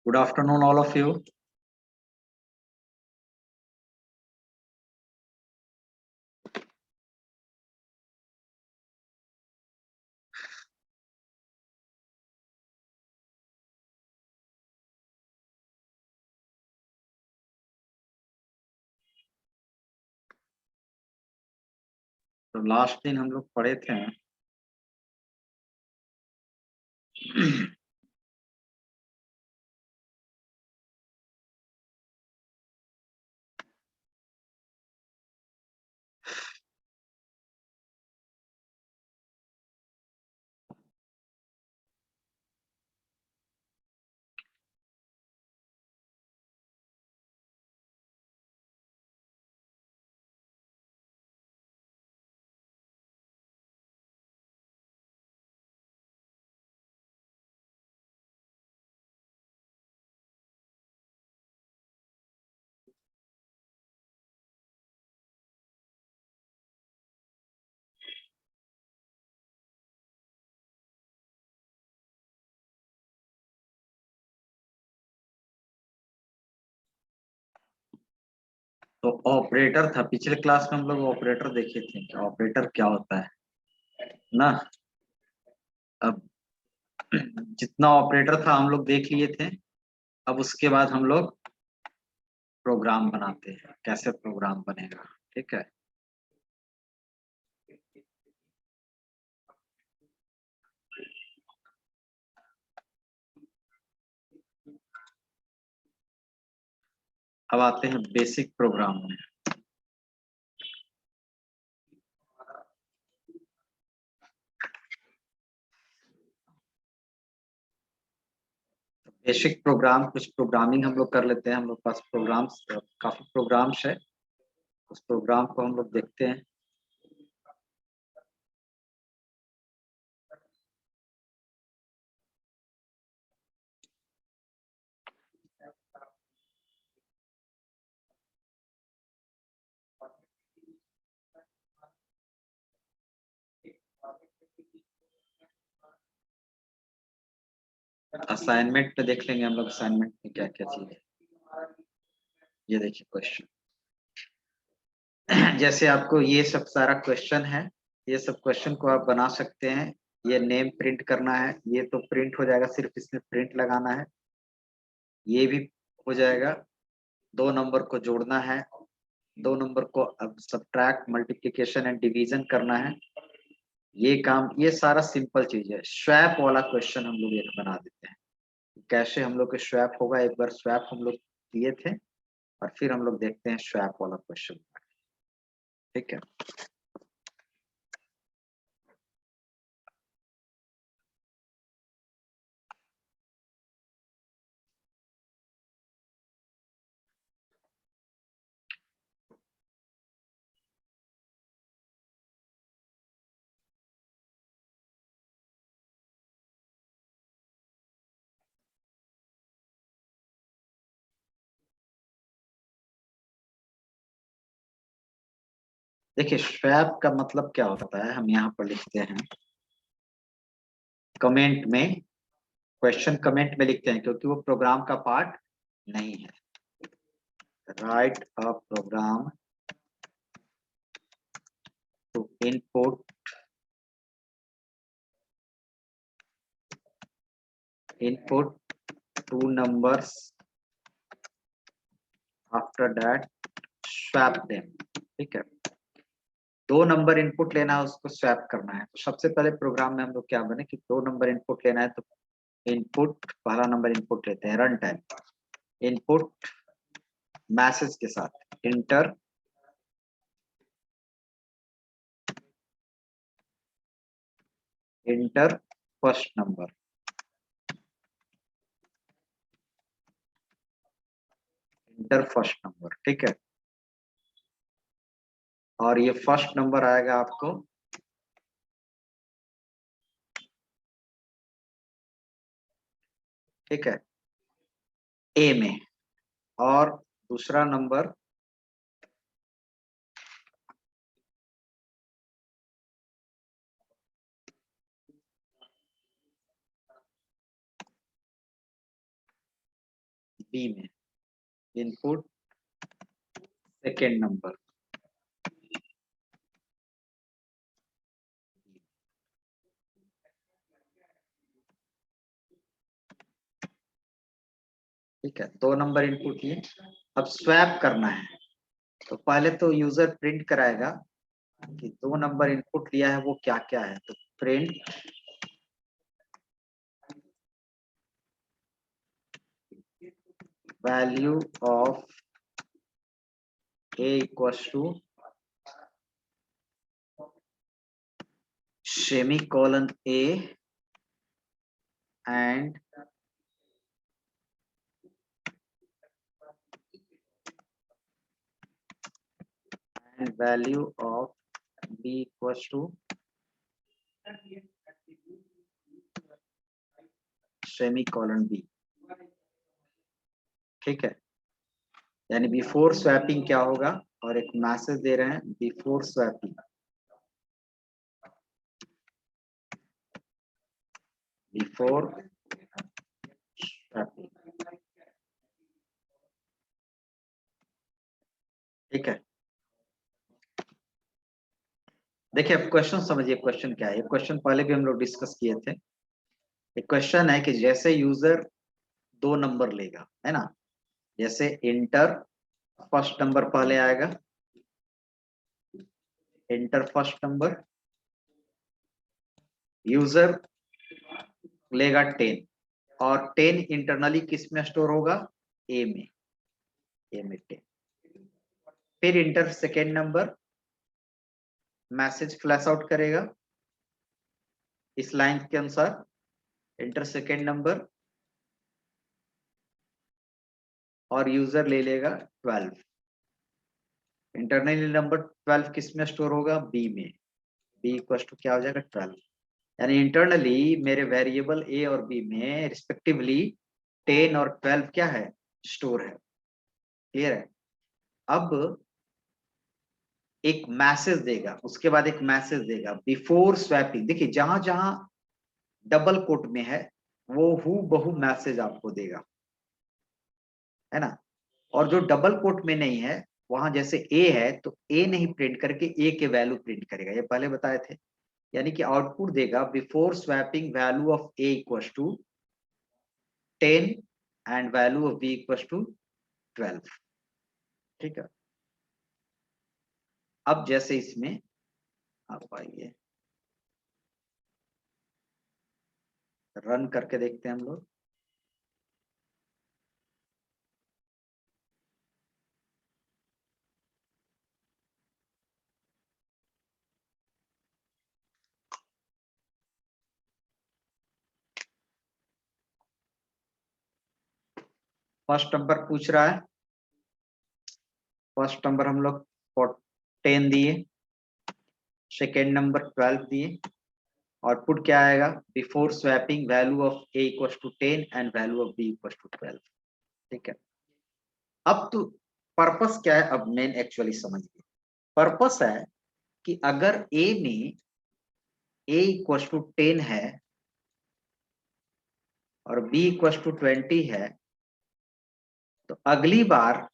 Good afternoon, all of you. तो last दिन हम लोग पढ़े थे तो ऑपरेटर था। पिछले क्लास में हम लोग ऑपरेटर देखे थे कि ऑपरेटर क्या होता है ना। अब जितना ऑपरेटर था हम लोग देख लिए थे। अब उसके बाद हम लोग प्रोग्राम बनाते हैं, कैसे प्रोग्राम बनेगा। ठीक है। अब आते हैं बेसिक प्रोग्राम में। बेसिक प्रोग्राम, कुछ प्रोग्रामिंग हम लोग कर लेते हैं। हम लोग पास प्रोग्राम्स, काफी प्रोग्राम्स है। उस प्रोग्राम को हम लोग देखते हैं। असाइनमेंट में देख लेंगे हम लोग, असाइनमेंट में क्या क्या चीज है। ये देखिए क्वेश्चन। जैसे आपको ये सब सारा क्वेश्चन है, ये सब क्वेश्चन को आप बना सकते हैं। ये नेम प्रिंट करना है, ये तो प्रिंट हो जाएगा, सिर्फ इसमें प्रिंट लगाना है। ये भी हो जाएगा। 2 नंबर को जोड़ना है, 2 नंबर को अब सब्ट्रैक्ट, मल्टीप्लिकेशन एंड डिवीजन करना है। ये काम, ये सारा सिंपल चीज है। स्वैप वाला क्वेश्चन हम लोग एक बना देते हैं। कैसे हम लोग के स्वैप होगा, एक बार स्वैप हम लोग किए थे और फिर हम लोग देखते हैं स्वैप वाला क्वेश्चन। ठीक है। देखिए स्वैप का मतलब क्या होता है, हम यहाँ पर लिखते हैं कमेंट में। क्वेश्चन कमेंट में लिखते हैं क्योंकि वो प्रोग्राम का पार्ट नहीं है। Write a program to input 2 numbers, after that swap them. ठीक है। 2 नंबर इनपुट लेना है, उसको स्वैप करना है। तो सबसे पहले प्रोग्राम में हम लोग क्या बने कि 2 नंबर इनपुट लेना है। तो इनपुट, पहला नंबर इनपुट लेते हैं, रन टाइम इनपुट मैसेज के साथ inter first number. Enter first number. ठीक है। और ये फर्स्ट नंबर आएगा आपको ठीक है ए में, और दूसरा नंबर बी में, इनपुट सेकेंड नंबर, ठीक है, 2 नंबर इनपुट लिए। अब स्वैप करना है, तो पहले तो यूजर प्रिंट कराएगा कि 2 नंबर इनपुट लिया है वो क्या क्या है। तो print value of a equals to semicolon a and value of b equals to semicolon b, ठीक है। यानी बिफोर स्वैपिंग क्या होगा, और एक मैसेज दे रहे हैं बिफोर स्वैपिंग, बिफोर स्वैपिंग, ठीक है। देखिए अब क्वेश्चन समझिए, क्वेश्चन क्या है। क्वेश्चन पहले भी हम लोग डिस्कस किए थे। एक क्वेश्चन है कि जैसे यूजर 2 नंबर लेगा, है ना, जैसे इंटर फर्स्ट नंबर पहले आएगा, इंटर फर्स्ट नंबर, यूजर लेगा 10 और 10 इंटरनली किस में स्टोर होगा, ए में, ए में 10। फिर inter second number, message flash out करेगा इस लाइन के अनुसार, इंटर सेकेंड नंबर और यूजर ले लेगा 12। इंटरनली नंबर 12 किस में स्टोर होगा, बी में, बी इक्वल टू क्या हो जाएगा 12। यानी इंटरनली मेरे वेरिएबल ए और बी में रिस्पेक्टिवली 10 और 12 क्या है, स्टोर है। क्लियर है। अब एक मैसेज देगा, उसके बाद एक मैसेज देगा बिफोर स्वैपिंग। देखिए जहां जहां डबल कोट में है वो हु बहु मैसेज आपको देगा, है ना। और जो डबल कोट में नहीं है वहां जैसे ए है तो ए नहीं प्रिंट करके ए के वैल्यू प्रिंट करेगा, ये पहले बताए थे। यानी कि आउटपुट देगा before swapping value of a equal to 10 and value of b equal to 12, ठीक है। अब जैसे इसमें आप आइए रन करके देखते हैं हम लोग। फर्स्ट नंबर पूछ रहा है, फर्स्ट नंबर हम लोग 10 दिए, सेकेंड नंबर 12 दिए, आउटपुट क्या आएगा, before swapping value of a equal to 10 and value of b equal to 12, ठीक है। अब तो पर्पस क्या है, अब मेन एक्चुअली समझिए। पर्पस है कि अगर ए में ए इक्वल टू 10 है और बी इक्वल टू 20 है, तो अगली बार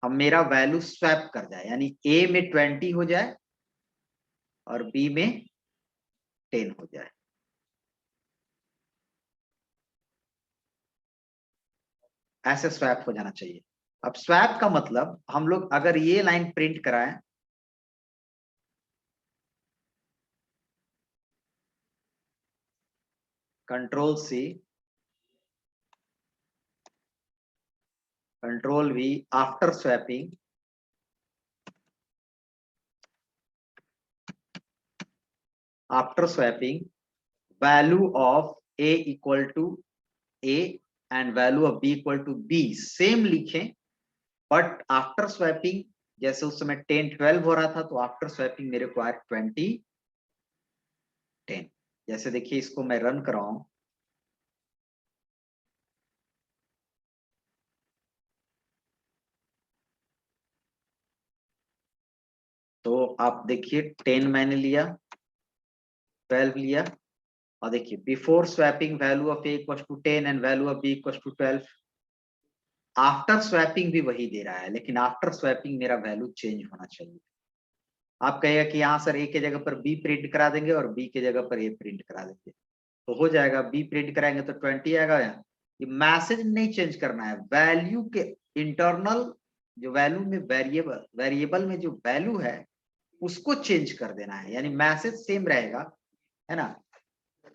हम मेरा वैल्यू स्वैप कर जाए, यानी ए में 20 हो जाए और बी में 10 हो जाए। ऐसे स्वैप हो जाना चाहिए। अब स्वैप का मतलब हम लोग अगर ये लाइन प्रिंट कराएं, control C, control V, after swapping, after swapping value of a equal to a and value of b equal to b same लिखें, बट आफ्टर स्वैपिंग जैसे उस समय 10-12 हो रहा था तो आफ्टर स्वैपिंग मेरे को आया 20-10। जैसे देखिए इसको मैं रन कर रहा हूं, तो आप देखिए 10 मैंने लिया, 12 लिया, और देखिए before swapping value of a equal to 10 and value of b equal to 12, after swapping भी वही दे रहा है, लेकिन आफ्टर स्वैपिंग मेरा वैल्यू चेंज होना चाहिए। आप कहेगा कि यहाँ सर ए के जगह पर बी प्रिंट करा देंगे और बी के जगह पर ए प्रिंट करा देंगे, तो हो जाएगा। बी प्रिंट कराएंगे तो 20 आएगा। यहाँ ये मैसेज नहीं चेंज करना है, वैल्यू के इंटरनल जो वैल्यू में वेरिएबल में जो वैल्यू है उसको चेंज कर देना है, यानी मैसेज सेम रहेगा, है ना।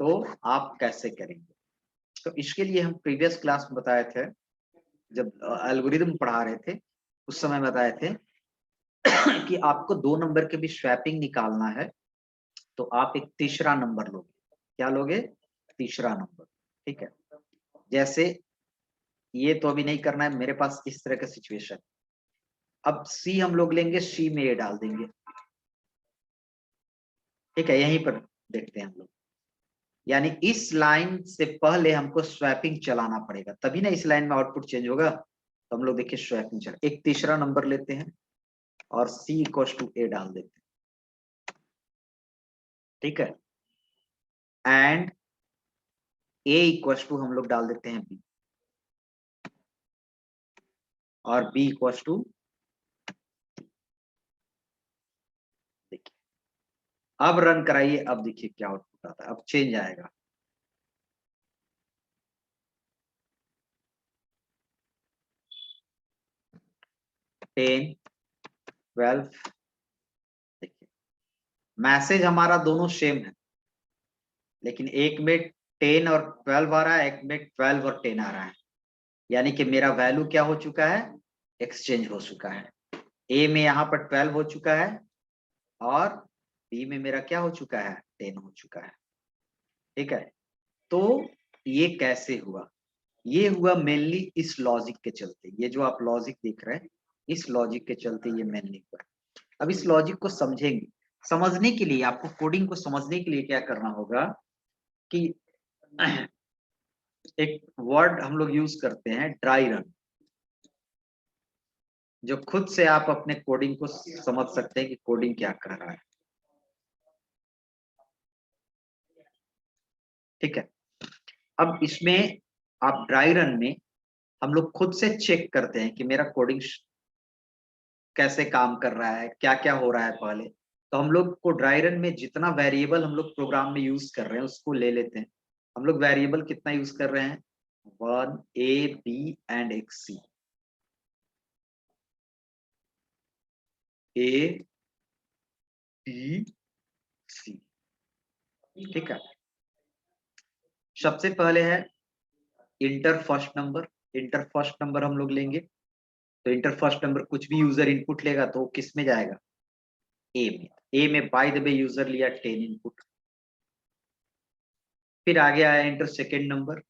तो आप कैसे करेंगे, तो इसके लिए हम प्रीवियस क्लास में बताए थे, जब एल्गोरिदम पढ़ा रहे थे उस समय बताए थे कि आपको 2 नंबर के भी स्वैपिंग निकालना है, तो आप एक तीसरा नंबर लोगे। क्या लोगे? तीसरा नंबर, ठीक है। जैसे ये तो अभी नहीं करना है, मेरे पास इस तरह का सिचुएशन। अब सी हम लोग लेंगे, सी में ए डाल देंगे, ठीक है। यहीं पर देखते हैं हम लोग, यानी इस लाइन से पहले हमको स्वैपिंग चलाना पड़ेगा, तभी ना इस लाइन में आउटपुट चेंज होगा। तो हम लोग देखिए स्वैपिंग चला, एक तीसरा नंबर लेते हैं और सी इक्वल टू ए डाल देते हैं, ठीक है। एंड ए इक्वल टू हम लोग डाल देते हैं बी, और बी इक्वल टू, देखिए अब रन कराइए, अब देखिए क्या आउटपुट आता है, अब चेंज आएगा। टेन 12, देखिए मैसेज हमारा दोनों सेम है, लेकिन एक में 10 और 12 आ रहा है, एक में 12 और 10 आ रहा है, यानी कि मेरा वैल्यू क्या हो चुका है, एक्सचेंज हो चुका है। ए में यहाँ पर 12 हो चुका है और बी में मेरा क्या हो चुका है, 10 हो चुका है, ठीक है। तो ये कैसे हुआ? ये हुआ मेनली इस लॉजिक के चलते, ये जो आप लॉजिक देख रहे हैं इस लॉजिक के चलते ये मेनली हुआ। अब इस लॉजिक को समझेंगे, समझने के लिए आपको कोडिंग को समझने के लिए क्या करना होगा कि एक वर्ड हम लोग यूज करते हैं, ड्राई रन, जो खुद से आप अपने कोडिंग को समझ सकते हैं कि कोडिंग क्या कर रहा है, ठीक है। अब इसमें आप ड्राई रन में हम लोग खुद से चेक करते हैं कि मेरा कोडिंग कैसे काम कर रहा है, क्या क्या हो रहा है पहले। तो हम लोग को ड्राई रन में जितना वेरिएबल हम लोग प्रोग्राम में यूज कर रहे हैं उसको ले लेते हैं। हम लोग वेरिएबल कितना यूज कर रहे हैं, 1 A B एंड एक C, A B C, ठीक है। सबसे पहले है inter first number, enter first number हम लोग लेंगे, तो इंटर फर्स्ट नंबर कुछ भी यूजर इनपुट लेगा तो किस में जाएगा, ए में। ए में बाय द वे यूजर लिया 10 इनपुट। फिर आगे आया इंटर सेकेंड नंबर,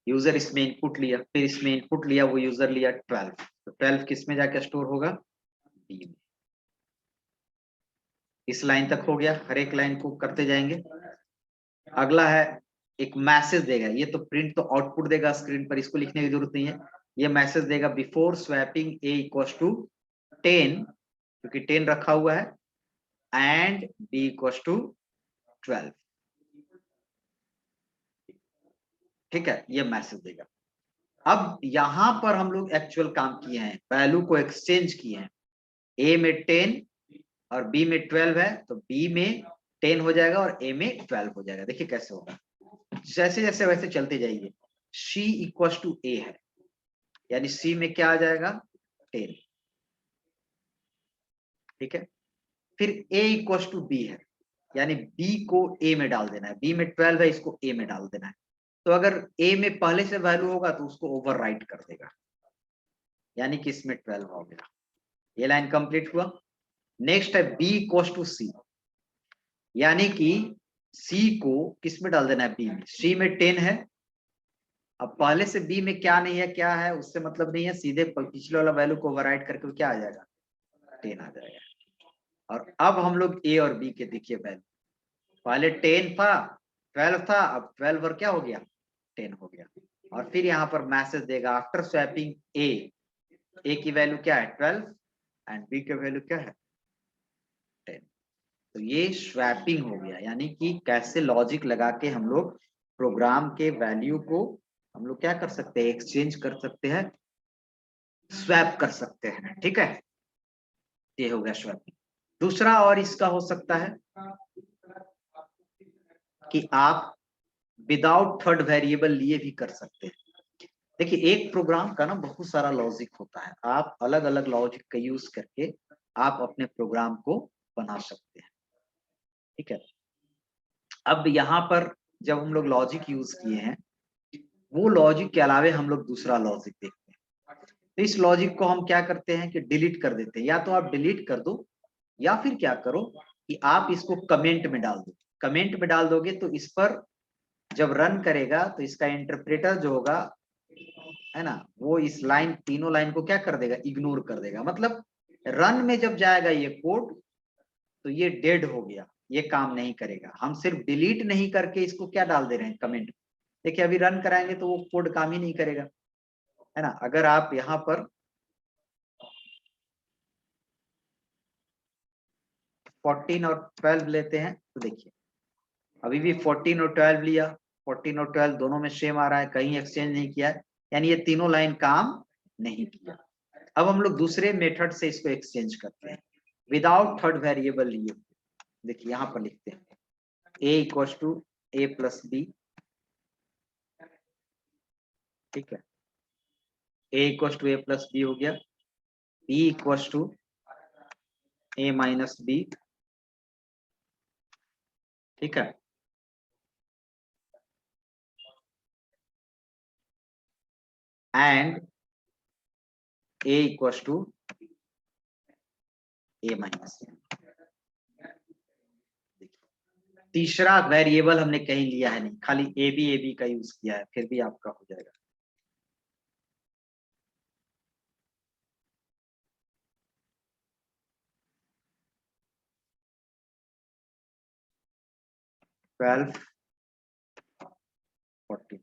यूजर इसमें इनपुट लिया, फिर इसमें इनपुट लिया, वो यूजर लिया 12, तो 12 किस में जाके स्टोर होगा, बी में। इस लाइन तक हो गया, हर एक लाइन को करते जाएंगे। अगला है एक मैसेज देगा, ये तो प्रिंट तो आउटपुट देगा स्क्रीन पर, इसको लिखने की जरूरत नहीं है। ये मैसेज देगा before swapping a equal to 10, क्योंकि 10 रखा हुआ है, एंड बी इक्वल टू 12, ठीक है। ये मैसेज देगा। अब यहां पर हम लोग एक्चुअल काम किए हैं, वैल्यू को एक्सचेंज किए हैं। ए में 10 और बी में 12 है, तो बी में 10 हो जाएगा और ए में 12 हो जाएगा। देखिए कैसे होगा, जैसे जैसे वैसे चलते जाइए। सी इक्वल टू ए है, यानी सी में क्या आ जाएगा, 10, ठीक है। फिर ए इक्वल टू बी है, यानी बी को ए में डाल देना है, बी में 12 है, इसको ए में डाल देना है। तो अगर ए में पहले से वैल्यू होगा तो उसको ओवरराइट कर देगा, यानी कि इसमें 12 हो गया। ये लाइन कंप्लीट हुआ। नेक्स्ट है बी इक्वल टू सी, यानी कि सी को किस में डाल देना है, बी में। सी में 10 है, अब पहले से बी में क्या नहीं है, क्या है उससे मतलब नहीं है, सीधे पिछले वाला वैल्यू को ओवरराइट करके क्या आ जाएगा, 10 आ जाएगा। और अब हम लोग ए और बी के देखिए वैल्यू, पहले 10 था, 12 था, अब 12 और क्या हो गया, 10 हो गया। और फिर यहाँ पर मैसेज देगा आफ्टर स्वैपिंग ए की वैल्यू क्या है, 12, एंड बी की वैल्यू क्या है, 10। तो ये स्वैपिंग हो गया, यानी कि कैसे लॉजिक लगा के हम लोग प्रोग्राम के वैल्यू को हम लोग क्या कर सकते हैं, एक्सचेंज कर सकते हैं स्वैप कर सकते हैं, ठीक है। ये हो गया स्वैपिंग। दूसरा और इसका हो सकता है कि आप विदाउट थर्ड वेरिएबल लिए भी कर सकते हैं। देखिए एक प्रोग्राम का ना बहुत सारा लॉजिक होता है, आप अलग अलग लॉजिक का यूज करके आप अपने प्रोग्राम को बना सकते हैं, ठीक है। अब यहाँ पर जब हम लोग लॉजिक यूज किए हैं, वो लॉजिक के अलावे हम लोग दूसरा लॉजिक देखते हैं। तो इस लॉजिक को हम क्या करते हैं कि डिलीट कर देते हैं, या तो आप डिलीट कर दो या फिर क्या करो कि आप इसको कमेंट में डाल दो। कमेंट में डाल दोगे तो इस पर जब रन करेगा तो इसका इंटरप्रेटर जो होगा, है ना, वो इस लाइन तीनों लाइन को क्या कर देगा, इग्नोर कर देगा। मतलब रन में जब जाएगा ये कोड तो ये डेड हो गया, ये काम नहीं करेगा। हम सिर्फ डिलीट नहीं करके इसको क्या डाल दे रहे हैं, कमेंट। देखिए अभी रन कराएंगे तो वो कोड काम ही नहीं करेगा, है ना। अगर आप यहाँ पर 14 और 12 लेते हैं तो देखिए अभी भी 14 और 12 लिया, 14 और 12 दोनों में सेम आ रहा है, कहीं एक्सचेंज नहीं किया है, यानी ये तीनों लाइन काम नहीं किया। अब हम लोग दूसरे मेथड से इसको एक्सचेंज करते हैं विदाउट थर्ड वेरिएबल लिए। देखिए यहाँ पर लिखते हैं a equal to A plus b, ठीक है। a equal to A plus b हो गया, b equal to a minus b, ठीक है। And a equal to a minus b. तीसरा वेरिएबल हमने कहीं लिया है नहीं, खाली ए बी का यूज किया है, फिर भी आपका हो जाएगा। ट्वेल्व 14,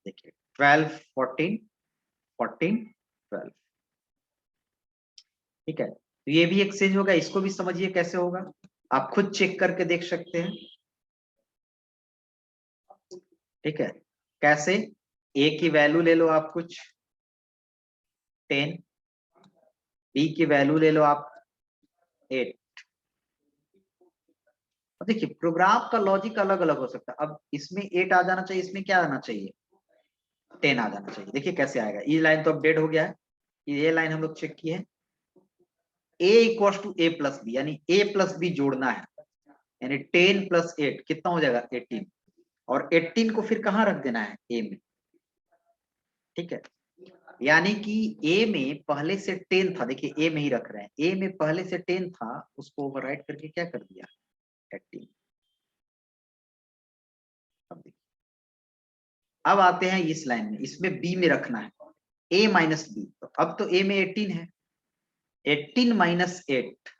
देखिए 12 14 14 12, ठीक है। तो ये भी एक्सचेंज होगा, इसको भी समझिए कैसे होगा, आप खुद चेक करके देख सकते हैं, ठीक है। कैसे, ए की वैल्यू ले लो आप कुछ 10, बी की वैल्यू ले लो आप 8। देखिए प्रोग्राम का लॉजिक अलग अलग हो सकता है, अब इसमें 8 आ जाना चाहिए, इसमें क्या आना चाहिए, 10 आ जाना चाहिए। देखिए कैसे आएगा, ये लाइन तो अपडेट हो गया है, ये लाइन हम लोग चेक किए हैं, a equal to A plus b, यानी a प्लस बी जोड़ना है, यानी 10 प्लस 8 कितना हो जाएगा 18, और 18 को फिर कहाँ रख देना है, a में, ठीक है। यानी कि a में पहले से 10 था, देखिए a में ही रख रहे हैं, a में पहले से 10 था, उसको ओवरराइट करके क्या कर दिया 18। अब देखिए, अब आते हैं इस लाइन में, इसमें b में रखना है a माइनस बी, तो अब तो a में 18 है, 18 माइनस 8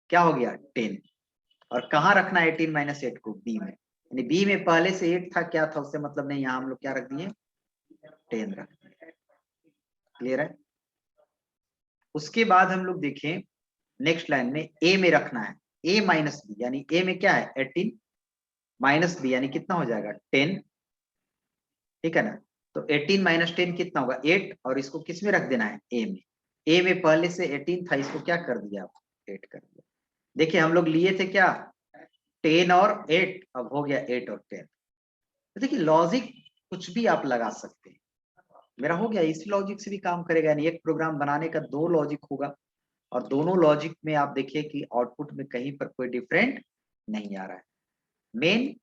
क्या हो गया 10, और कहाँ रखना है 18 माइनस 8 को, बी में, यानी बी में पहले से 8 था, क्या था उससे मतलब नहीं, यहाँ हम लोग क्या रख दिए 10 रख दिए। क्लियर है। उसके बाद हम लोग देखें नेक्स्ट लाइन में ए में रखना है a माइनस बी, यानी a में क्या है 18 माइनस बी, यानी कितना हो जाएगा 10, ठीक है ना। तो 18 माइनस 10 कितना होगा 8, और इसको किस में रख देना है a में, a में पहले से 18 था, इसको क्या कर दिया 8 कर दिया। देखिए हम लोग लिए थे क्या 10 और 8, अब हो गया 8 और 10। तो देखिए लॉजिक कुछ भी आप लगा सकते हैं, मेरा हो गया, इसी लॉजिक से भी काम करेगा, यानी एक प्रोग्राम बनाने का दो लॉजिक होगा, और दोनों लॉजिक में आप देखिए कि आउटपुट में कहीं पर कोई डिफरेंट नहीं आ रहा है। मेन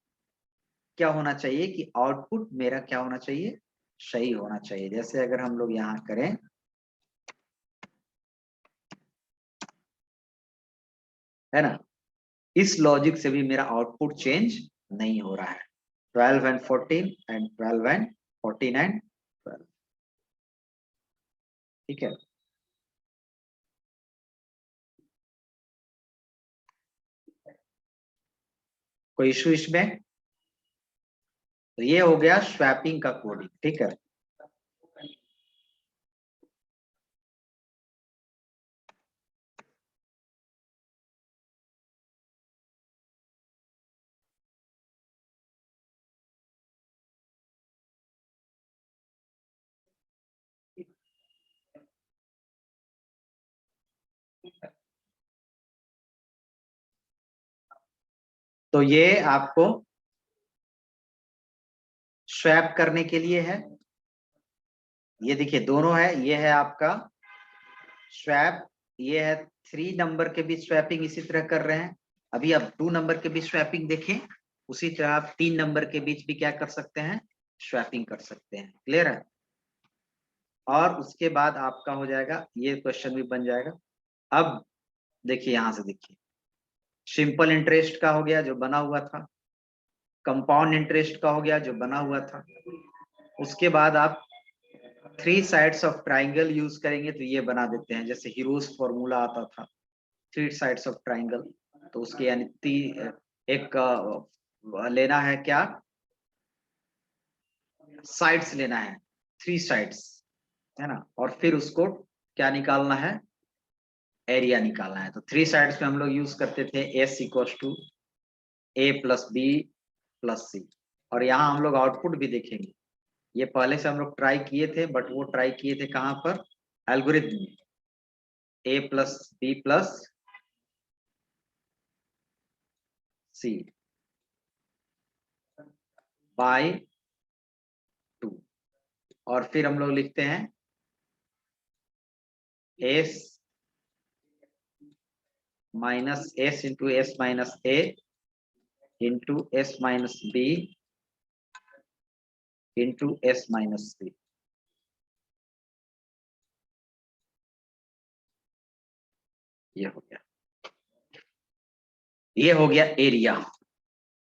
क्या होना चाहिए कि आउटपुट मेरा क्या होना चाहिए, सही होना चाहिए। जैसे अगर हम लोग यहाँ करें, है ना, इस लॉजिक से भी मेरा आउटपुट चेंज नहीं हो रहा है, 12 एंड 14 एंड 12 एंड 14 एंड 12, ठीक है। कोई इशू इसमें, तो ये हो गया स्वैपिंग का कोडिंग, ठीक है। तो ये आपको स्वैप करने के लिए है। ये देखिए दोनों है, ये है आपका स्वैप, ये है 3 नंबर के बीच स्वैपिंग इसी तरह कर रहे हैं। अभी आप 2 नंबर के बीच स्वैपिंग देखें, उसी तरह आप 3 नंबर के बीच भी क्या कर सकते हैं, स्वैपिंग कर सकते हैं। क्लियर है? और उसके बाद आपका हो जाएगा, ये क्वेश्चन भी बन जाएगा। अब देखिए यहां से देखिए, सिंपल इंटरेस्ट का हो गया जो बना हुआ था, कंपाउंड इंटरेस्ट का हो गया जो बना हुआ था। उसके बाद आप 3 साइड्स ऑफ ट्राइंगल यूज करेंगे तो ये बना देते हैं, जैसे हीरोज फॉर्मूला आता था 3 साइड्स ऑफ ट्राइंगल। तो उसके यानी एक लेना है क्या, साइड्स लेना है, 3 साइड्स, है ना। और फिर उसको क्या निकालना है, एरिया निकालना है। तो 3 साइड्स में हम लोग यूज करते थे S equal to A plus B plus C. और यहाँ हम लोग आउटपुट भी देखेंगे, ये पहले से हम लोग ट्राई किए थे, बट वो ट्राई किए थे कहाँ पर, एल्गोरिथम में, A plus B plus C by 2। और फिर हम लोग लिखते हैं S minus S into S minus A into S minus B into S minus C. ये हो गया एरिया।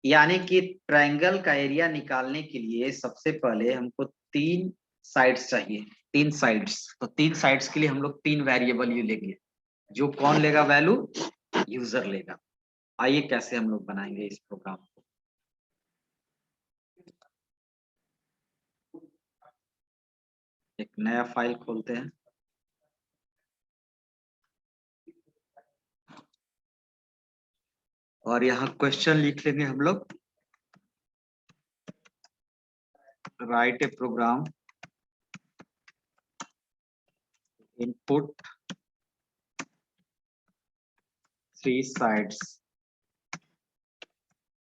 यानी कि ट्रायंगल का एरिया निकालने के लिए सबसे पहले हमको 3 साइड्स चाहिए, 3 साइड्स। तो 3 साइड्स के लिए हम लोग 3 वेरिएबल यू लेंगे, जो कौन लेगा वैल्यू, यूजर लेगा। आइए कैसे हम लोग बनाएंगे इस प्रोग्राम को। एक नया फाइल खोलते हैं, और यहाँ क्वेश्चन लिख लेंगे हम लोग, right a programme input 3 sides,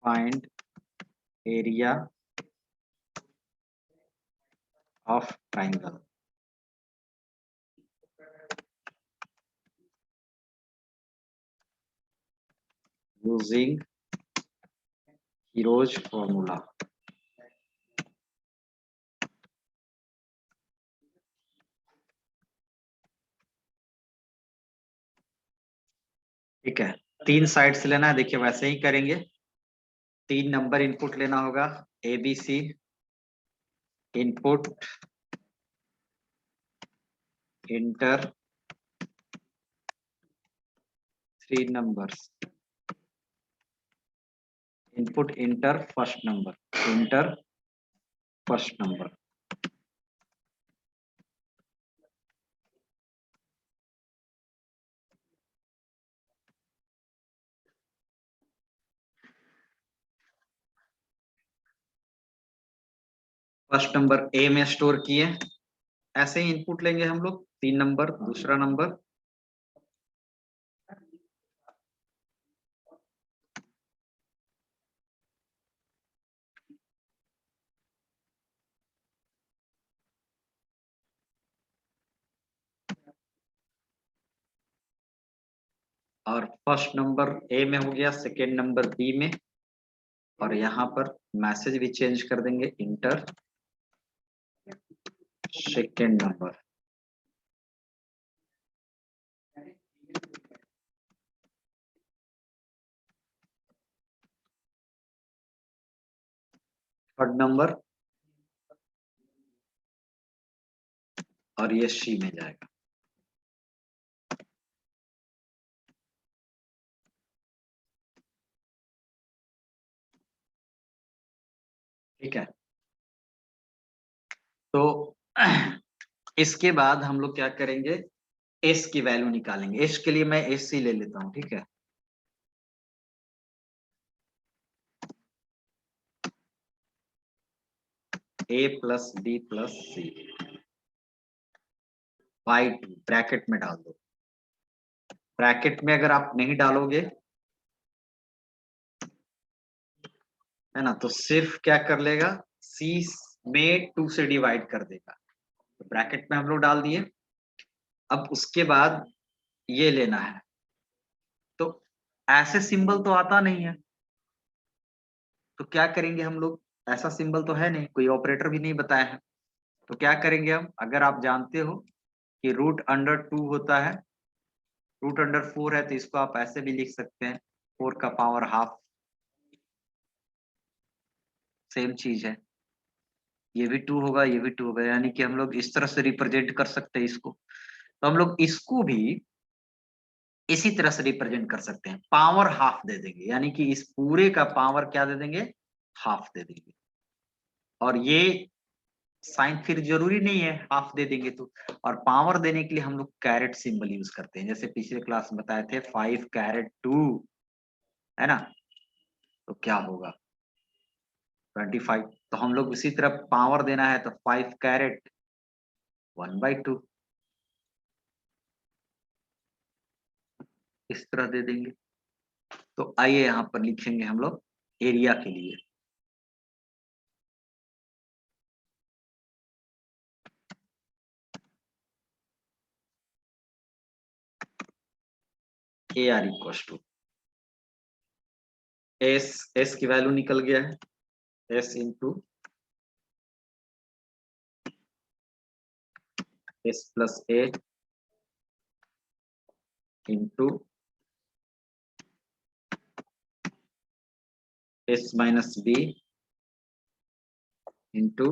find area of triangle using Hero's formula। ठीक है, 3 साइड्स लेना है। देखिए वैसे ही करेंगे, 3 नंबर इनपुट लेना होगा, a b c input, enter 3 numbers, input enter first number, enter first number. First number a में स्टोर किए, ऐसे ही इनपुट लेंगे हम लोग, 3 नंबर, दूसरा नंबर, और फर्स्ट नंबर ए में हो गया, सेकेंड नंबर बी में, और यहाँ पर मैसेज भी चेंज कर देंगे, inter second number. Third number, और ये सी में जाएगा। ठीक है, तो इसके बाद हम लोग क्या करेंगे, एस की वैल्यू निकालेंगे। एस के लिए मैं एस सी ले लेता हूं, ठीक है। A plus B plus C by 2 bracket में डाल दो। ब्रैकेट में अगर आप नहीं डालोगे है ना, तो सिर्फ क्या कर लेगा, सी में 2 से डिवाइड कर देगा। तो ब्रैकेट में हम लोग डाल दिए। अब उसके बाद ये लेना है, तो ऐसे सिंबल तो आता नहीं है, तो क्या करेंगे हम लोग, ऐसा सिंबल तो है नहीं, कोई ऑपरेटर भी नहीं बताया है, तो क्या करेंगे हम, अगर आप जानते हो कि √2 होता है, √4 है, तो इसको आप ऐसे भी लिख सकते हैं, 4 का पावर हाफ, सेम चीज है, ये भी 2 होगा, ये भी 2 होगा, यानी कि हम लोग इस तरह से रिप्रेजेंट कर सकते हैं इसको। तो हम लोग इसको भी इसी तरह से रिप्रेजेंट कर सकते हैं, पावर हाफ दे देंगे, यानी कि इस पूरे का पावर क्या दे देंगे, हाफ दे देंगे। और ये साइन फिर जरूरी नहीं है हाफ दे देंगे तो, और पावर देने के लिए हम लोग कैरेट सिंबल यूज करते हैं, जैसे पिछले क्लास में बताए थे 5 कैरेट 2, है ना, तो क्या होगा 25। तो हम लोग उसी तरह पावर देना है तो 5 कैरेट 1/2 इस तरह दे देंगे। तो आइए यहाँ पर लिखेंगे हम लोग एरिया के लिए, AR इक्वल टू एस की वैल्यू निकल गया है, S into S plus A into S minus B into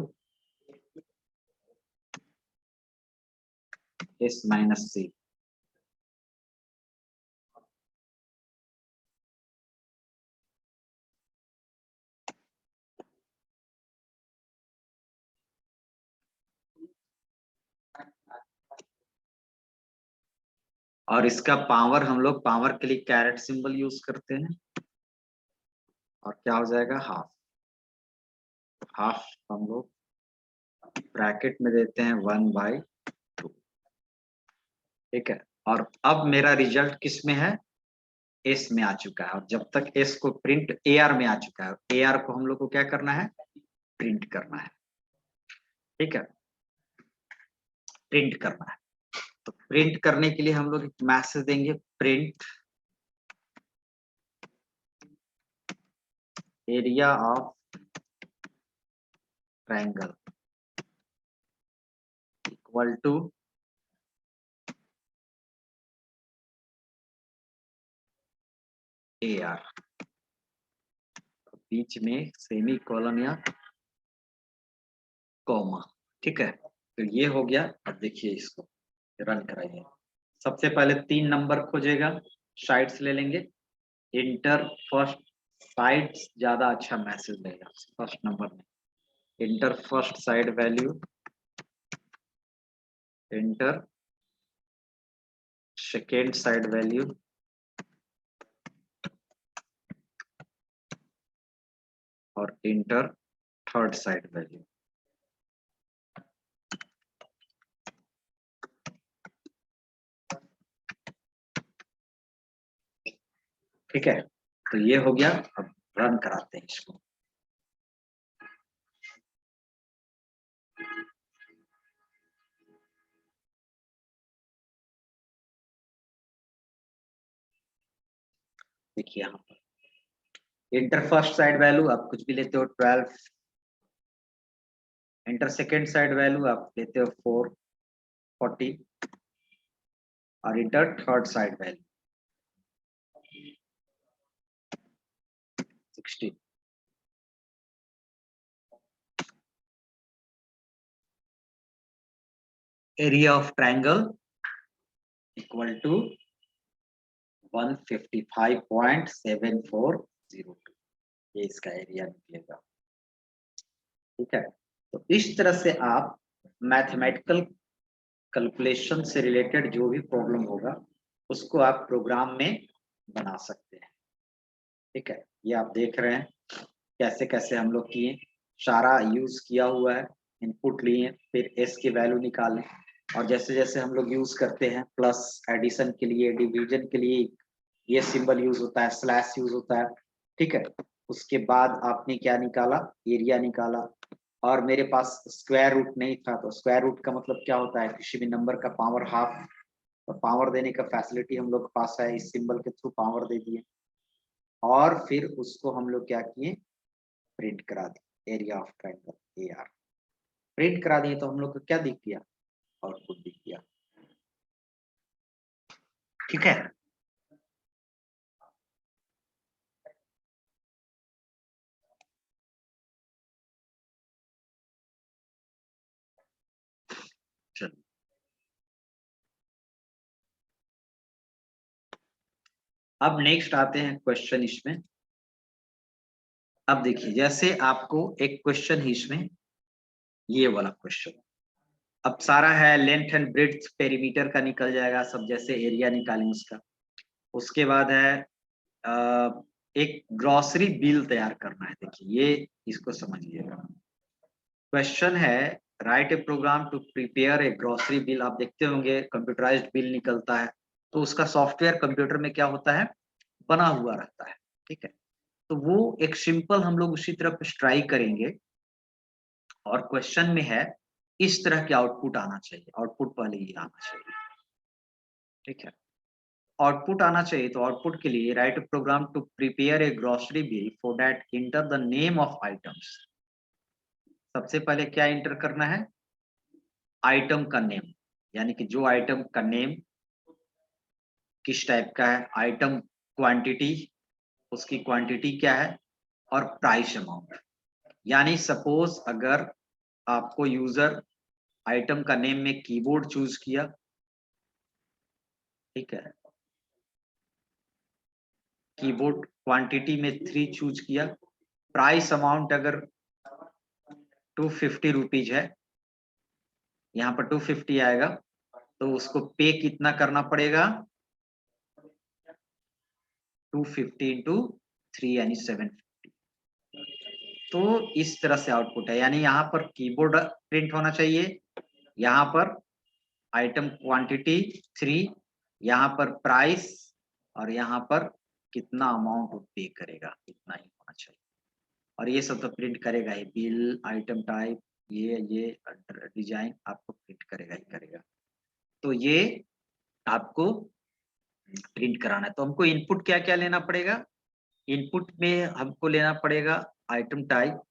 S minus C. और इसका पावर हम लोग पावर के लिए कैरेट सिंबल यूज करते हैं, और क्या हो जाएगा हाफ, हाफ हम लोग ब्रैकेट में देते हैं 1/2, ठीक है। और अब मेरा रिजल्ट किस में है, एस में आ चुका है, और जब तक एस को प्रिंट AR में आ चुका है, AR को हम लोग को क्या करना है, प्रिंट करना है, ठीक है, प्रिंट करना है। तो प्रिंट करने के लिए हम लोग एक मैसेज देंगे, print area of triangle equal to AR, बीच में सेमी कॉलन या कॉमा, ठीक है। तो ये हो गया। अब देखिए इसको रन कराइए। सबसे पहले 3 नंबर खोजेगा, साइड्स ले लेंगे, इंटर फर्स्ट साइड्स ज्यादा अच्छा मैसेज देगा फर्स्ट नंबर में, inter first side value, inter second side value, और इंटर थर्ड साइड वैल्यू। ठीक है, तो ये हो गया। अब रन कराते हैं इसको। देखिए यहाँ पर इंटर फर्स्ट साइड वैल्यू आप कुछ भी लेते हो 12, इंटर सेकेंड साइड वैल्यू आप लेते हो 440, और enter third side value 16। Area of triangle equal to 155.7402, ये इसका एरिया निकलेगा, ठीक है। तो इस तरह से आप मैथमेटिकल कैलकुलेशन से रिलेटेड जो भी प्रॉब्लम होगा उसको आप प्रोग्राम में बना सकते हैं, ठीक है। ये आप देख रहे हैं कैसे कैसे हम लोग किए, सारा यूज किया हुआ है, इनपुट लिए, फिर एस की वैल्यू निकालें, और जैसे जैसे हम लोग यूज करते हैं प्लस एडिशन के लिए, डिवीजन के लिए ये सिंबल यूज होता है, स्लैश यूज होता है, ठीक है। उसके बाद आपने क्या निकाला, एरिया निकाला। और मेरे पास स्क्वायर रूट नहीं था, तो स्क्वायर रूट का मतलब क्या होता है, किसी भी नंबर का पावर हाफ, तो पावर देने का फैसिलिटी हम लोग के पास है, इस सिंबल के थ्रू पावर दे दिए। और फिर उसको हम लोग क्या किए, प्रिंट करा दिए, area of triangle AR print करा दिए, तो हम लोग को क्या दिख गया, आउटपुट दिख गया, ठीक है। चलो अब नेक्स्ट आते हैं क्वेश्चन इसमें। अब देखिए, जैसे आपको एक क्वेश्चन है इसमें, ये वाला क्वेश्चन, अब सारा है लेंथ एंड ब्रेड्थ पेरीमीटर का निकल जाएगा सब, जैसे एरिया निकालेंगे उसका। उसके बाद है एक ग्रोसरी बिल तैयार करना है। देखिए ये, इसको समझिएगा। क्वेश्चन है, write a program to prepare a grocery bill. आप देखते होंगे कंप्यूटराइज्ड बिल निकलता है, तो उसका सॉफ्टवेयर कंप्यूटर में क्या होता है, बना हुआ रहता है, ठीक है। तो वो एक सिंपल हम लोग उसी तरफ ट्राई करेंगे। और क्वेश्चन में है, इस तरह के आउटपुट आना चाहिए, आउटपुट पहले ये आना चाहिए, ठीक है। आउटपुट आना चाहिए, तो आउटपुट के लिए write program to prepare a grocery bill, for that enter the name of items. सबसे पहले क्या इंटर करना है, आइटम का नेम, यानी कि जो आइटम का नेम किस टाइप का है, आइटम क्वांटिटी, उसकी क्वांटिटी क्या है, और प्राइस अमाउंट। यानी सपोज अगर आपको यूजर आइटम का नेम में कीबोर्ड चूज किया, ठीक है, कीबोर्ड क्वांटिटी में 3 चूज किया, प्राइस अमाउंट अगर 250 रुपीज है, यहाँ पर 250 आएगा, तो उसको पे कितना करना पड़ेगा, 250 इंटू 3 यानी 750। तो इस तरह से आउटपुट है, यानी यहाँ पर कीबोर्ड प्रिंट होना चाहिए, यहाँ पर आइटम क्वांटिटी 3, यहाँ पर प्राइस, और यहाँ पर कितना अमाउंट वो पे करेगा, इतना ही होना चाहिए। और ये सब तो प्रिंट करेगा ही, बिल, आइटम टाइप, ये डिजाइन आपको प्रिंट करेगा ही करेगा। तो ये आपको प्रिंट कराना है, तो हमको इनपुट क्या क्या लेना पड़ेगा, इनपुट में हमको लेना पड़ेगा आइटम टाइप,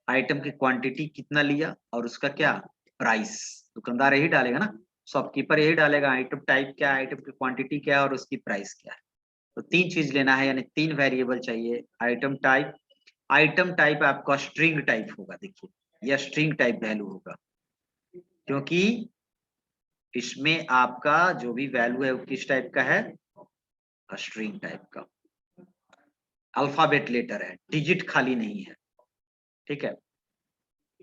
आइटम की क्वांटिटी कितना लिया, और उसका क्या प्राइस, दुकानदार यही डालेगा ना, शॉपकीपर यही डालेगा, आइटम टाइप क्या है, आइटम की क्वांटिटी क्या है, और उसकी प्राइस क्या है। तो 3 चीज लेना है, यानी 3 वेरिएबल चाहिए। आइटम टाइप आपका स्ट्रिंग टाइप होगा, देखिए यह स्ट्रिंग टाइप वैल्यू होगा, क्योंकि इसमें आपका जो भी वैल्यू है वो किस टाइप का है, स्ट्रिंग टाइप का, अल्फाबेट लेटर है, डिजिट खाली नहीं है, ठीक है।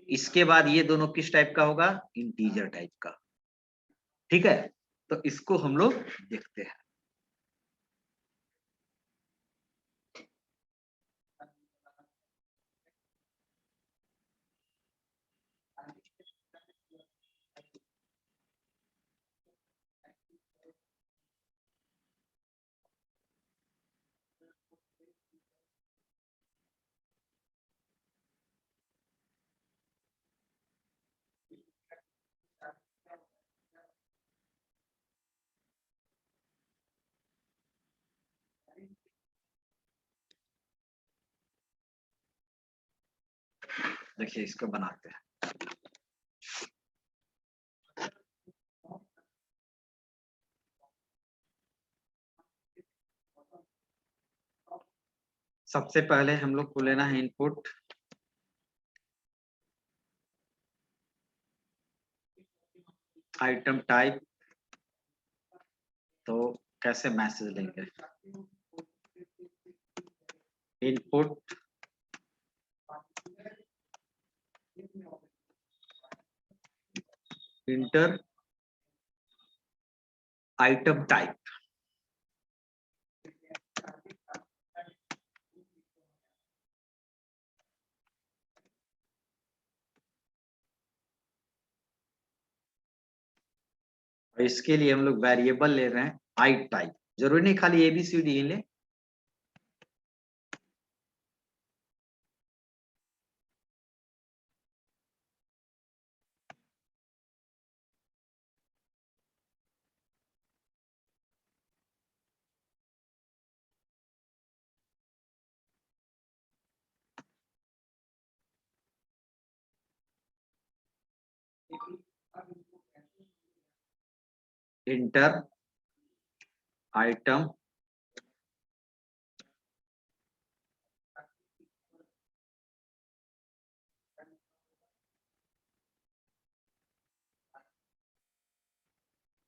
इसके बाद ये दोनों किस टाइप का होगा, इंटीजर टाइप का, ठीक है। तो इसको हम लोग देखते हैं। देखिए इसको बनाते हैं। सबसे पहले हम लोग को लेना है इनपुट, आइटम टाइप, तो कैसे मैसेज लेंगे, इनपुट इंटर आइटम टाइप, और इसके लिए हम लोग वेरिएबल ले रहे हैं आई टाइप, जरूरी नहीं खाली ABCD ही ले। Inter item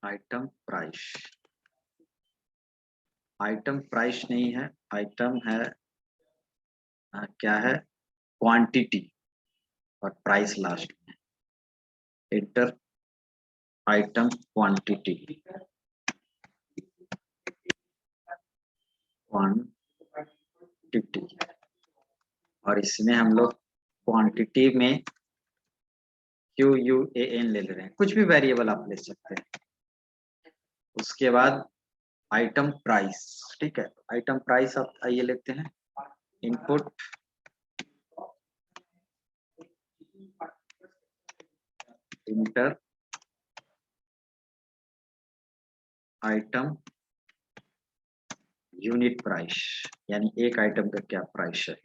item price, item price नहीं है, आइटम है क्या है, क्वांटिटी और प्राइस लास्ट में। इंटर आइटम क्वांटिटी, क्वांटिटी, और इसमें हम लोग क्वांटिटी में QUAN ले रहे हैं, कुछ भी वेरिएबल आप ले सकते हैं। उसके बाद आइटम प्राइस, ठीक है, आइटम प्राइस आप आइए लेते हैं, input inter item unit price, यानी एक आइटम का क्या प्राइस है।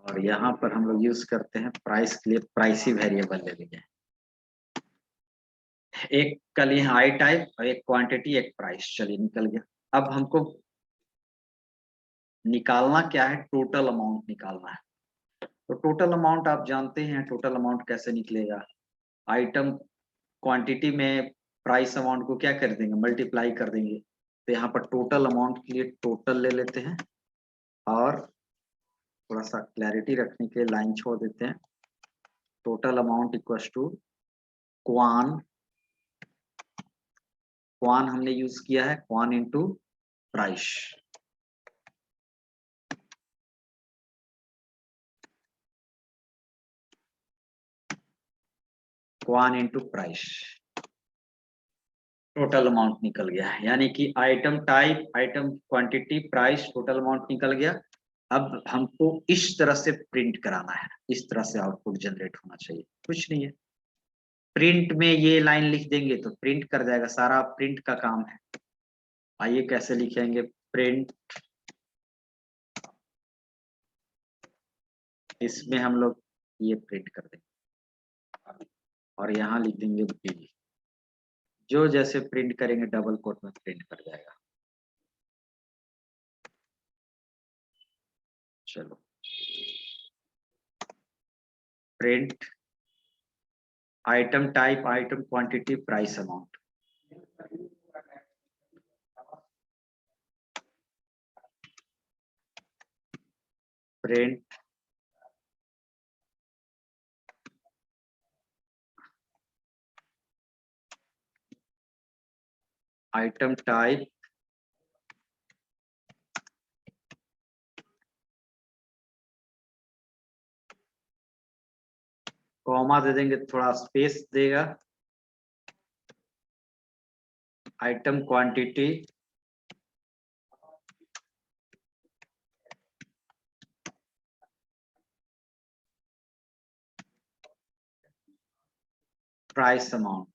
और यहाँ पर हम लोग यूज करते हैं प्राइस के लिए प्राइसी वेरिएबल ले लेंगे, एक का लिए आई टाइप और एक क्वांटिटी एक प्राइस, चलिए निकल गया। अब हमको निकालना क्या है, टोटल अमाउंट निकालना है। तो टोटल अमाउंट आप जानते हैं, टोटल अमाउंट कैसे निकलेगा, आइटम क्वांटिटी में प्राइस अमाउंट को क्या कर देंगे, मल्टीप्लाई कर देंगे। तो यहाँ पर टोटल अमाउंट के लिए टोटल ले लेते हैं, और थोड़ा सा क्लैरिटी रखने के लिए लाइन छोड़ देते हैं, total amount equals to quan, quan हमने यूज किया है, quan into price, quan into price, total amount निकल गया है। यानी कि item type, item quantity, price, total amount निकल गया। अब हमको इस तरह से प्रिंट कराना है, इस तरह से आउटपुट जनरेट होना चाहिए, कुछ नहीं है। प्रिंट में ये लाइन लिख देंगे तो प्रिंट कर जाएगा, सारा प्रिंट का काम है। आइए कैसे लिखेंगे, प्रिंट, इसमें हम लोग ये प्रिंट कर देंगे और यहाँ लिख देंगे बी, जो जैसे प्रिंट करेंगे डबल कोट में प्रिंट कर जाएगा। चलो print item type, item quantity, price amount, print item type, comma दे देंगे, थोड़ा स्पेस देगा, आइटम क्वांटिटी, प्राइस अमाउंट,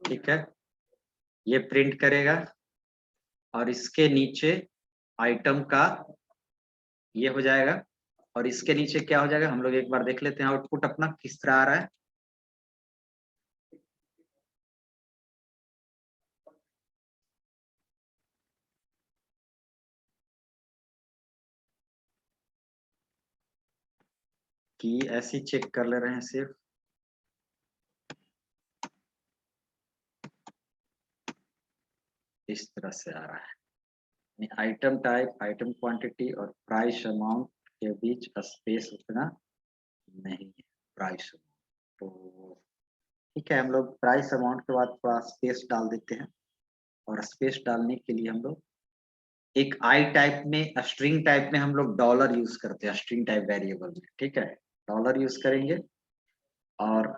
ठीक है, ये प्रिंट करेगा। और इसके नीचे आइटम का ये हो जाएगा, और इसके नीचे क्या हो जाएगा, हम लोग एक बार देख लेते हैं आउटपुट अपना किस तरह आ रहा है। कि ऐसे चेक कर ले रहे हैं सिर्फ, इस तरह से आ रहा है, आइटम टाइप, आइटम क्वांटिटी और प्राइस अमाउंट के बीच स्पेस उतना नहीं है, प्राइस अमाउंट। तो ठीक है, हम लोग प्राइस अमाउंट के बाद थोड़ा स्पेस डाल देते हैं, और स्पेस डालने के लिए हम लोग एक आई टाइप में, स्ट्रिंग टाइप में हम लोग डॉलर यूज करते हैं, स्ट्रिंग टाइप वेरिएबल में। ठीक है, डॉलर यूज करेंगे, और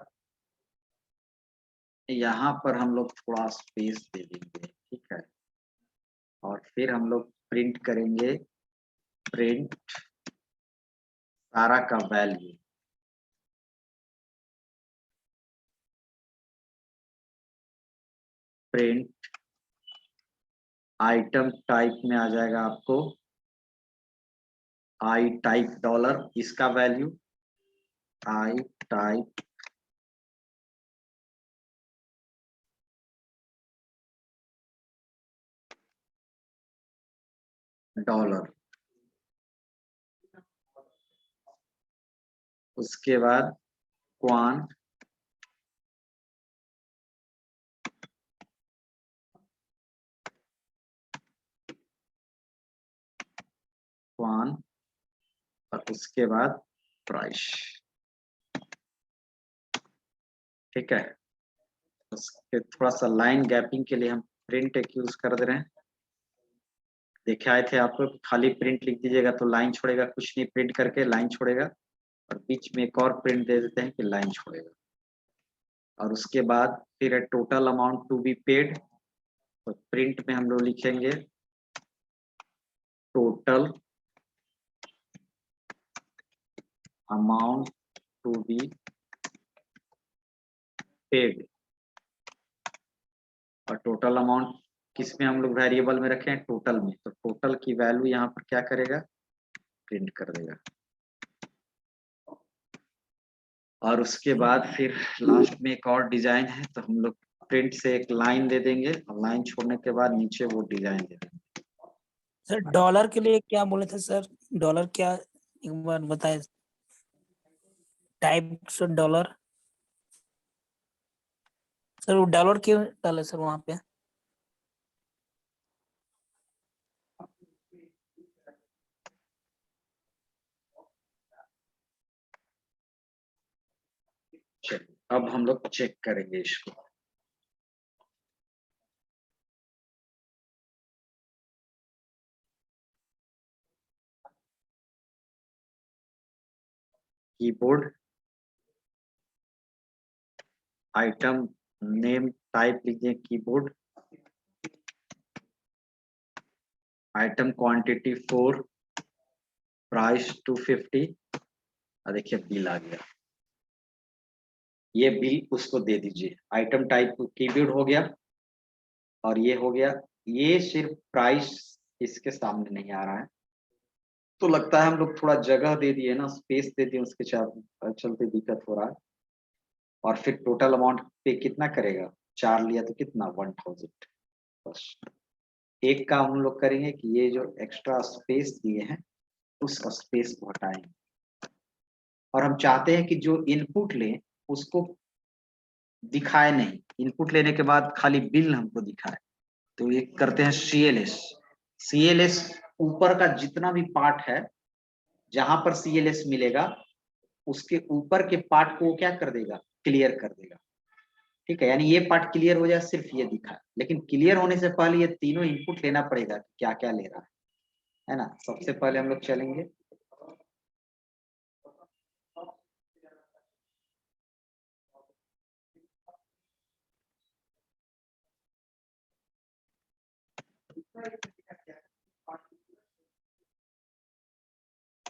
यहाँ पर हम लोग थोड़ा स्पेस दे देंगे। ठीक है, और फिर हम लोग प्रिंट करेंगे, प्रिंट सारा का वैल्यू, प्रिंट आइटम टाइप में आ जाएगा आपको आई टाइप डॉलर, इसका वैल्यू आई टाइप डॉलर। उसके बाद क्वान क्वान और उसके बाद प्राइस। ठीक है, उसके थोड़ा सा लाइन गैपिंग के लिए हम प्रिंट एक यूज कर दे रहे हैं। देखे आए थे आपको, खाली प्रिंट लिख दीजिएगा तो लाइन छोड़ेगा, कुछ नहीं, प्रिंट करके लाइन छोड़ेगा, और बीच में एक और प्रिंट दे देते हैं कि लाइन छोड़ेगा। और उसके बाद फिर है total amount to be paid, तो प्रिंट में हम लोग लिखेंगे total amount to be paid. और टोटल अमाउंट किस में हम लोग वेरिएबल में रखे हैं, टोटल में, तो टोटल की वैल्यू यहाँ पर क्या करेगा, प्रिंट कर देगा। और उसके बाद फिर लास्ट में एक और डिजाइन है, तो हम लोग प्रिंट से एक लाइन दे देंगे, और लाइन छोड़ने के बाद नीचे वो डिजाइन दे देंगे। सर डॉलर के लिए क्या बोले थे सर? डॉलर क्या, एक बार बताए। टाइप्स ऑफ डॉलर सर, वो डॉलर क्यों डाले सर वहां पे? चलिए, अब हम लोग चेक करेंगे इसको। कीबोर्ड आइटम नेम टाइप लीजिए कीबोर्ड, आइटम क्वांटिटी 4, प्राइस 250। देखिए बिल आ गया, ये बिल उसको दे दीजिए। आइटम टाइप कीबोर्ड हो गया, और ये हो गया। ये सिर्फ प्राइस इसके सामने नहीं आ रहा है, तो लगता है हम लोग थोड़ा जगह दे दिए ना, स्पेस दे दिए, उसके चलते दिक्कत हो रहा है। और फिर टोटल अमाउंट पे कितना करेगा, 4 लिया तो कितना, 1000। बस एक काम हम लोग करेंगे कि ये जो एक्स्ट्रा स्पेस दिए हैं, उस स्पेस को हटाएंगे, और हम चाहते हैं कि जो इनपुट लें उसको दिखाए नहीं, इनपुट लेने के बाद खाली बिल हमको दिखाए। तो ये करते हैं CLS। CLS ऊपर का जितना भी पार्ट है, जहां पर CLS मिलेगा, उसके ऊपर के पार्ट को वो क्या कर देगा, क्लियर कर देगा। ठीक है, यानी ये पार्ट क्लियर हो जाए, सिर्फ ये दिखा। लेकिन क्लियर होने से पहले ये तीनों इनपुट लेना पड़ेगा, क्या क्या ले रहा है ना। सबसे पहले हम लोग चलेंगे,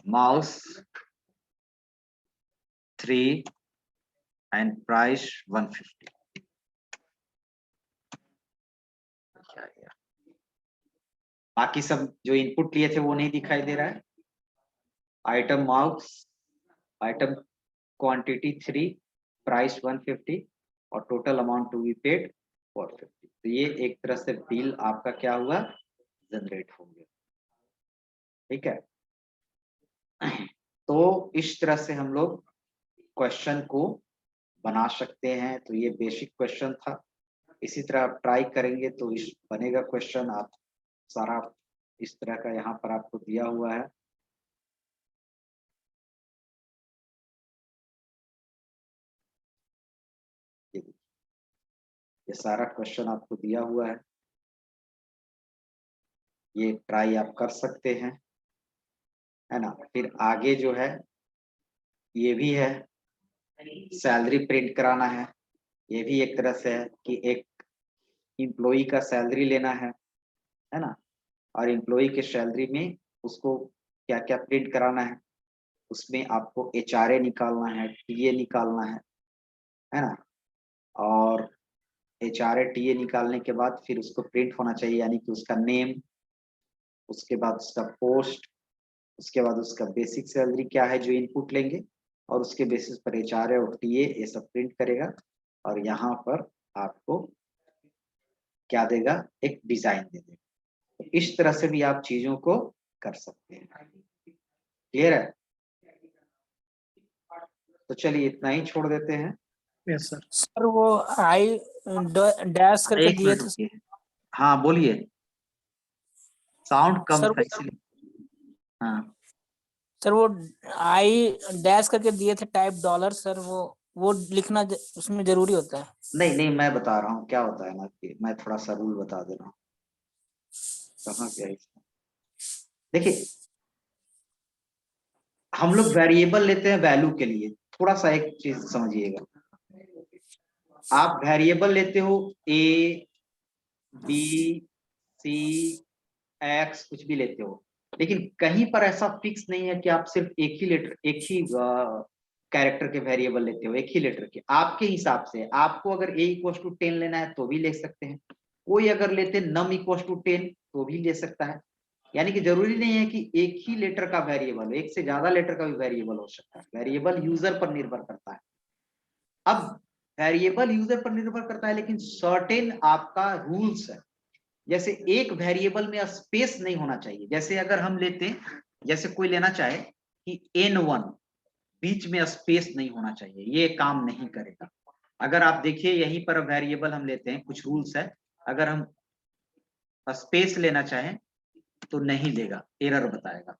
माउस 3 एंड प्राइस 150। बाकी सब जो इनपुट लिए थे वो नहीं दिखाई दे रहा है। Item mouse, item quantity 3, price 150, और total amount to be paid 450। तो ये एक तरह से बिल आपका क्या हुआ, जनरेट हो गया। ठीक है, तो इस तरह से हम लोग क्वेश्चन को बना सकते हैं। तो ये बेसिक क्वेश्चन था, इसी तरह आप ट्राई करेंगे तो इस बनेगा क्वेश्चन। आप सारा इस तरह का यहाँ पर आपको दिया हुआ है। ये ये सारा क्वेश्चन आपको दिया हुआ है, ये ट्राई आप कर सकते हैं, है ना। फिर आगे जो है ये भी है, सैलरी प्रिंट कराना है। ये भी एक तरह से है कि एक इम्प्लॉई का सैलरी लेना है ना। और इम्प्लॉई के सैलरी में उसको क्या क्या प्रिंट कराना है, उसमें आपको HRA निकालना है, TA निकालना है ना। और HRA TA निकालने के बाद फिर उसको प्रिंट होना चाहिए, यानी कि उसका नेम, उसके बाद उसका पोस्ट, उसके बाद उसका बेसिक सैलरी क्या है जो इनपुट लेंगे, और उसके बेसिस पर HRA और TA ये सब प्रिंट करेगा। और यहाँ पर आपको क्या देगा, एक डिजाइन दे देगा। तो इस तरह से भी आप चीजों को कर सकते हैं। क्लियर है? तो चलिए इतना ही छोड़ देते हैं। Yes sir. सर वो आई डैश करके एक दिए मिनट थे रुकिए, हाँ बोलिए, साउंड कम सर। था इसलिए। हाँ सर वो आई डैश करके दिए थे टाइप डॉलर, सर वो लिखना उसमें जरूरी होता है? नहीं नहीं, मैं बता रहा हूँ क्या होता है ना, कि मैं थोड़ा सा रूल बता दे रहा हूँ। कहाँ गया इसका, देखिए हम लोग वेरिएबल लेते हैं वैल्यू के लिए। थोड़ा सा एक चीज समझिएगा, आप वेरिएबल लेते हो A B C X कुछ भी लेते हो, लेकिन कहीं पर ऐसा फिक्स नहीं है कि आप सिर्फ एक ही कैरेक्टर के वेरिएबल लेते हो, एक ही लेटर के। आपके हिसाब से आपको अगर A=10 लेना है तो भी ले सकते हैं, कोई अगर लेते num=10 तो भी ले सकता है। यानी कि जरूरी नहीं है कि एक ही लेटर का वेरिएबल, एक से ज्यादा लेटर का भी वेरिएबल हो सकता है। वेरिएबल यूजर पर निर्भर करता है। अब वेरिएबल यूजर पर निर्भर करता है, लेकिन सर्टेन आपका रूल्स है। जैसे एक वेरिएबल में स्पेस नहीं होना चाहिए। जैसे अगर हम लेते, जैसे कोई लेना चाहे कि N1, बीच में स्पेस नहीं होना चाहिए, ये काम नहीं करेगा। अगर आप देखिए यहीं पर वेरिएबल हम लेते हैं, कुछ रूल्स है, अगर हम स्पेस लेना चाहें तो नहीं लेगा, एरर बताएगा,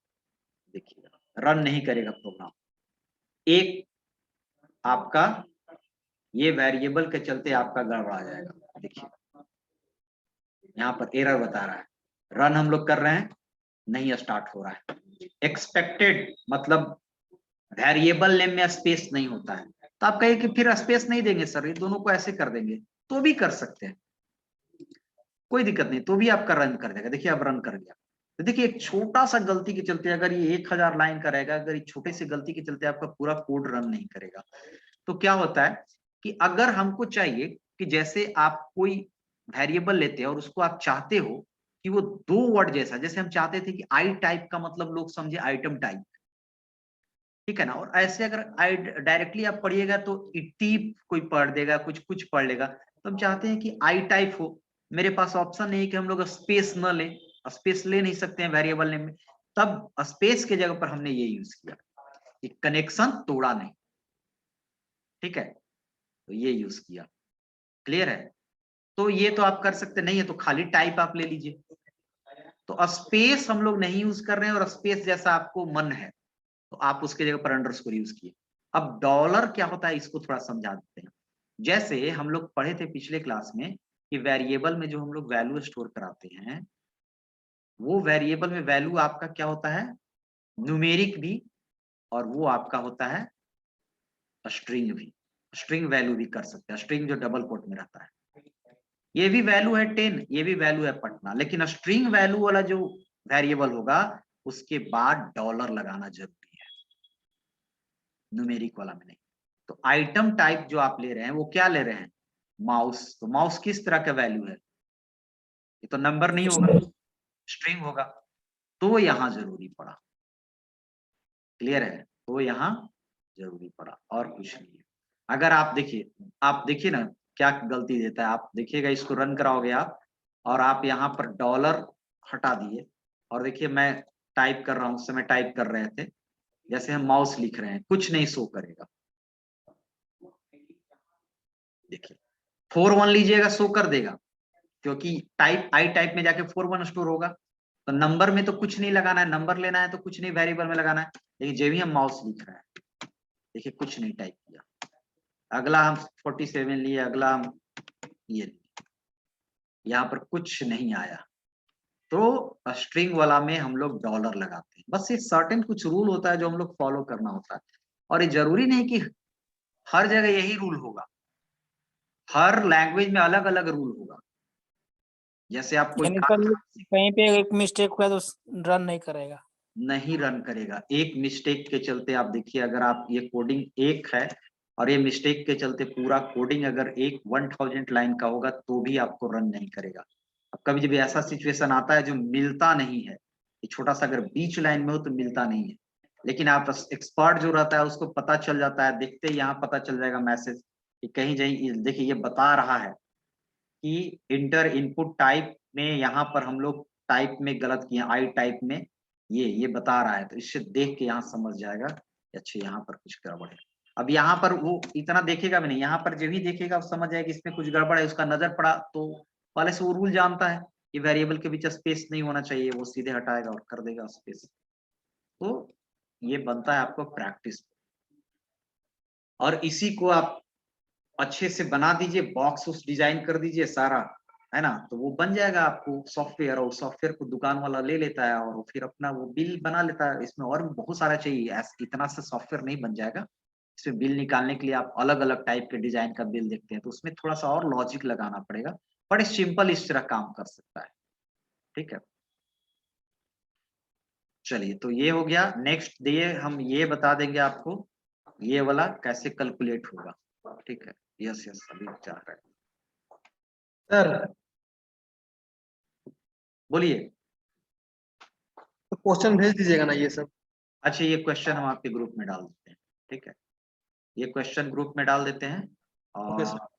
देखिएगा रन नहीं करेगा प्रोग्राम। एक आपका ये वेरिएबल के चलते आपका गड़बड़ा जाएगा। देखिए यहाँ पर एरर बता रहा है, रन हम लोग कर रहे हैं, नहीं स्टार्ट हो रहा है। एक्सपेक्टेड मतलब वेरिएबल नेम में स्पेस नहीं होता है, तो आप कहिए कि फिर स्पेस नहीं देंगे सर, ये दोनों को ऐसे कर देंगे, तो भी कर सकते हैं, कोई दिक्कत नहीं, तो भी आपका रन कर देगा। देखिए अब रन कर गया। तो देखिए एक छोटा सा गलती के चलते, अगर ये 1000 लाइन का रहेगा, अगर ये छोटे से गलती के चलते आपका पूरा कोड रन नहीं करेगा। तो क्या होता है कि अगर हमको चाहिए कि जैसे आप कोई वेरिएबल लेते हैं और उसको आप चाहते हो कि वो 2 वर्ड जैसा, जैसे हम चाहते थे कि आई टाइप का मतलब लोग समझे आइटम टाइप, ठीक है ना। और ऐसे अगर डायरेक्टली आप पढ़िएगा तो इटीप कोई पढ़ देगा, कुछ कुछ पढ़ लेगा। तो हम चाहते हैं कि आई टाइप हो। मेरे पास ऑप्शन नहीं है कि हम लोग स्पेस न ले, स्पेस ले नहीं सकते हैं वेरिएबल नेम में, तब स्पेस के जगह पर हमने ये यूज किया कि कनेक्शन तोड़ा नहीं, ठीक है, तो ये यूज किया। क्लियर है? तो ये तो आप कर सकते नहीं है तो खाली टाइप आप ले लीजिए। तो स्पेस हम लोग नहीं यूज कर रहे हैं, और स्पेस जैसा आपको मन है तो आप उसके जगह पर अंडरस्कोर यूज किए। अब डॉलर क्या होता है इसको थोड़ा समझा देते हैं। जैसे हम लोग पढ़े थे पिछले क्लास में कि वेरिएबल में जो हम लोग वैल्यू स्टोर कराते हैं, वो वेरिएबल में वैल्यू आपका क्या होता है, न्यूमेरिक भी, और वो आपका होता है स्ट्रिंग भी। स्ट्रिंग वैल्यू भी कर सकते हैं, स्ट्रिंग जो डबल कोट में रहता है। ये भी वैल्यू है 10, ये भी वैल्यू है पटना, लेकिन स्ट्रिंग वैल्यू वाला जो वेरिएबल होगा उसके बाद डॉलर लगाना जरूरी है, न्यूमेरिक वाला में नहीं। तो आइटम टाइप जो आप ले रहे हैं वो क्या ले रहे हैं, माउस। तो माउस किस तरह का वैल्यू है, ये तो नंबर नहीं होगा, स्ट्रिंग होगा, तो यहां जरूरी पड़ा। क्लियर है? तो यहाँ जरूरी पड़ा, और कुछ नहीं है। अगर आप देखिए ना क्या गलती देता है। आप देखिएगा, इसको रन कराओगे आप, और आप यहाँ पर डॉलर हटा दिए, और देखिए मैं टाइप कर रहा हूँ, उस समय टाइप कर रहे थे, जैसे हम माउस लिख रहे हैं, कुछ नहीं शो करेगा। देखिए 4-1 लीजिएगा, शो कर देगा, क्योंकि टाइप आई टाइप में जाके 4-1 स्टोर होगा। तो नंबर में तो कुछ नहीं लगाना है, नंबर लेना है तो कुछ नहीं वेरिएबल में लगाना है, लेकिन जब भी हम माउस लिख रहे हैं, देखिए कुछ नहीं टाइप किया। अगला हम 47 लिए, अगला हम ये यहाँ पर कुछ नहीं आया, तो स्ट्रिंग वाला में हम लोग डॉलर लगाते हैं। बस ये सर्टेन कुछ रूल होता है जो हम लोग फॉलो करना होता है, और ये जरूरी नहीं कि हर जगह यही रूल होगा, हर लैंग्वेज में अलग अलग रूल होगा। जैसे आप कोई यानी काम कहीं पे एक मिस्टेक हुआ तो रन नहीं करेगा, नहीं रन करेगा। एक मिस्टेक के चलते आप देखिए, अगर आप ये कोडिंग एक है और ये मिस्टेक के चलते पूरा कोडिंग अगर एक 1000 लाइन का होगा तो भी आपको रन नहीं करेगा। अब कभी जब ऐसा सिचुएशन आता है जो मिलता नहीं है, ये छोटा सा अगर बीच लाइन में हो तो मिलता नहीं है, लेकिन आप एक्सपर्ट जो रहता है उसको पता चल जाता है, देखते ही यहाँ पता चल जाएगा मैसेज कि कहीं कहीं देखिए ये बता रहा है कि इंटर इनपुट टाइप में यहाँ पर हम लोग टाइप में गलत किए, आई टाइप में ये बता रहा है, तो इससे देख के यहाँ समझ जाएगा कि अच्छा यहाँ पर कुछ गड़बड़ है। अब यहाँ पर वो इतना देखेगा भी नहीं, यहाँ पर जब ही देखेगा वो समझ जाएगा कि इसमें कुछ गड़बड़ है, उसका नजर पड़ा तो पहले से वो रूल जानता है कि वेरिएबल के बीच स्पेस नहीं होना चाहिए, वो सीधे हटाएगा और कर देगा स्पेस। तो ये बनता है आपको प्रैक्टिस, और इसी को आप अच्छे से बना दीजिए, बॉक्स उस डिजाइन कर दीजिए सारा, है ना, तो वो बन जाएगा आपको सॉफ्टवेयर, और सॉफ्टवेयर को दुकान वाला ले लेता है और फिर अपना वो बिल बना लेता है। इसमें और भी बहुत सारा चाहिए, इतना से सॉफ्टवेयर नहीं बन जाएगा। इसमें बिल निकालने के लिए आप अलग अलग टाइप के डिजाइन का बिल देखते हैं, तो उसमें थोड़ा सा और लॉजिक लगाना पड़ेगा, बड़े सिंपल इस तरह काम कर सकता है। ठीक है, चलिए तो ये हो गया। नेक्स्ट ये हम ये बता देंगे आपको ये वाला कैसे कैलकुलेट होगा। ठीक है, यस यस अभी चाह रहा है, सर बोलिए। तो क्वेश्चन भेज दीजिएगा ना ये सब। अच्छा, ये क्वेश्चन हम आपके ग्रुप में डाल देते हैं, ठीक है, ये क्वेश्चन ग्रुप में डाल देते हैं ओके और सर।